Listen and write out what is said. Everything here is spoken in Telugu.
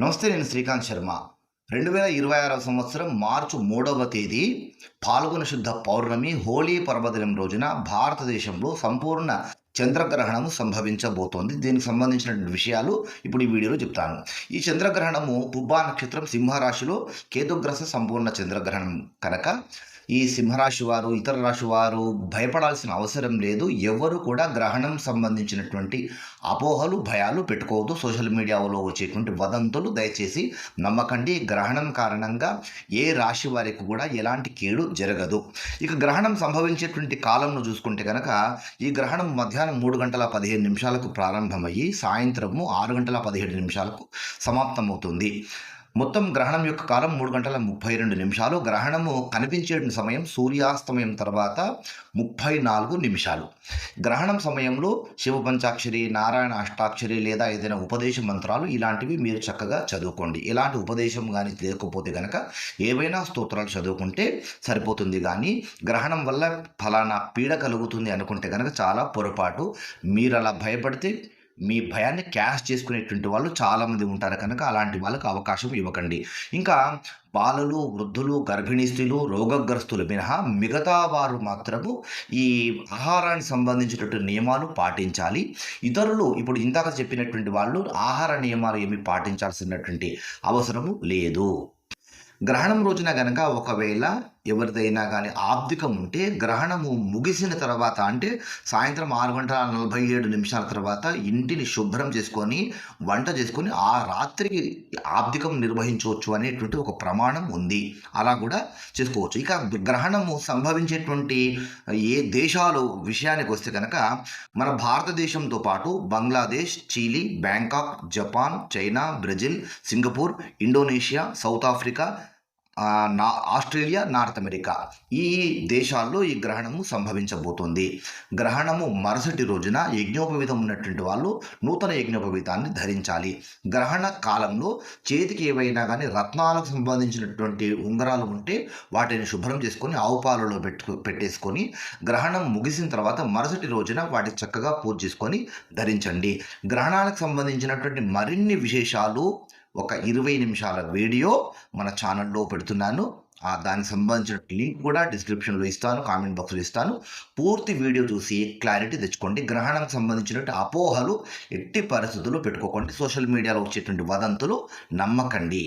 నమస్తే, నేను శ్రీకాంత్ శర్మ. 2026 సంవత్సరం మార్చి 3వ తేదీ పాల్గొన శుద్ధ పౌర్ణమి హోలీ పర్వదినం రోజున భారతదేశంలో సంపూర్ణ చంద్రగ్రహణము సంభవించబోతోంది. దీనికి సంబంధించినటువంటి విషయాలు ఇప్పుడు ఈ వీడియోలో చెప్తాను. ఈ చంద్రగ్రహణము పుబ్బా నక్షత్రం సింహరాశిలో కేతుగ్రస్త సంపూర్ణ చంద్రగ్రహణం కనుక ఈ సింహరాశి వారు, ఇతర రాశి వారు భయపడాల్సిన అవసరం లేదు. ఎవరు కూడా గ్రహణం సంబంధించినటువంటి అపోహలు, భయాలు పెట్టుకోవద్దు. సోషల్ మీడియాలో వచ్చేటువంటి వదంతులు దయచేసి నమ్మకండి. గ్రహణం కారణంగా ఏ రాశి వారికి కూడా ఎలాంటి కీడు జరగదు. ఇక గ్రహణం సంభవించేటువంటి కాలంను చూసుకుంటే కనుక ఈ గ్రహణం మధ్యాహ్నం 3:15 ప్రారంభమయ్యి సాయంత్రము 6:17 సమాప్తమవుతుంది. మొత్తం గ్రహణం యొక్క కాలం 3:32. గ్రహణము కనిపించే సమయం సూర్యాస్తమయం తర్వాత 34 నిమిషాలు. గ్రహణం సమయంలో శివ పంచాక్షరి, నారాయణ అష్టాక్షరి లేదా ఏదైనా ఉపదేశ మంత్రాలు ఇలాంటివి మీరు చక్కగా చదువుకోండి. ఎలాంటి ఉపదేశం కానీ లేకపోతే కనుక ఏవైనా స్తోత్రాలు చదువుకుంటే సరిపోతుంది. కానీ గ్రహణం వల్ల ఫలానా పీడ కలుగుతుంది అనుకుంటే కనుక చాలా పొరపాటు. మీరు అలా భయపడితే మీ భయాన్ని క్యాష్ చేసుకునేటువంటి వాళ్ళు చాలామంది ఉంటారు కనుక అలాంటి వాళ్ళకు అవకాశం ఇవ్వకండి. ఇంకా బాలలు, వృద్ధులు, గర్భిణీ స్త్రీలు, రోగగ్రస్తులు మినహా మిగతా వారు మాత్రము ఈ ఆహారానికి సంబంధించినటువంటి నియమాలు పాటించాలి. ఇతరులు ఇప్పుడు ఇందాక చెప్పినటువంటి వాళ్ళు ఆహార నియమాలు ఏమి పాటించాల్సినటువంటి అవసరము లేదు. గ్రహణం రోజున గనక ఒకవేళ ఎవరిదైనా కానీ ఆబ్దికం ఉంటే గ్రహణము ముగిసిన తర్వాత అంటే సాయంత్రం 6:47 తర్వాత ఇంటిని శుభ్రం చేసుకొని వంట చేసుకొని ఆ రాత్రికి ఆబ్దికం నిర్వహించవచ్చు అనేటువంటి ఒక ప్రమాణం ఉంది. అలా కూడా చేసుకోవచ్చు. ఇక గ్రహణము సంభవించేటువంటి ఏ దేశాలు విషయానికి వస్తే కనుక మన భారతదేశంతో పాటు Bangladesh, Chile, Bangkok, Japan, China, Brazil, Singapore, Indonesia, South Africa, Australia, North America ఈ దేశాల్లో ఈ గ్రహణము సంభవించబోతోంది. గ్రహణము మరుసటి రోజున యజ్ఞోపవీతం ఉన్నటువంటి వాళ్ళు నూతన యజ్ఞోపవీతాన్ని ధరించాలి. గ్రహణ కాలంలో చేతికి ఏవైనా కానీ రత్నాలకు సంబంధించినటువంటి ఉంగరాలు ఉంటే వాటిని శుభ్రం చేసుకొని ఆవు పాలలో పెట్టేసుకొని గ్రహణం ముగిసిన తర్వాత మరుసటి రోజున వాటికి చక్కగా పూజ చేసుకొని ధరించండి. గ్రహణాలకు సంబంధించినటువంటి మరిన్ని విశేషాలు ఒక 20 నిమిషాల వీడియో మన ఛానల్లో పెడుతున్నాను. దానికి సంబంధించిన లింక్ కూడా డిస్క్రిప్షన్లో ఇస్తాను, కామెంట్ బాక్స్లో ఇస్తాను. పూర్తి వీడియో చూసి క్లారిటీ తెచ్చుకోండి. గ్రహణానికి సంబంధించినటువంటి అపోహలు ఎట్టి పరిస్థితుల్లో పెట్టుకోకండి. సోషల్ మీడియాలో వచ్చేటువంటి వదంతులు నమ్మకండి.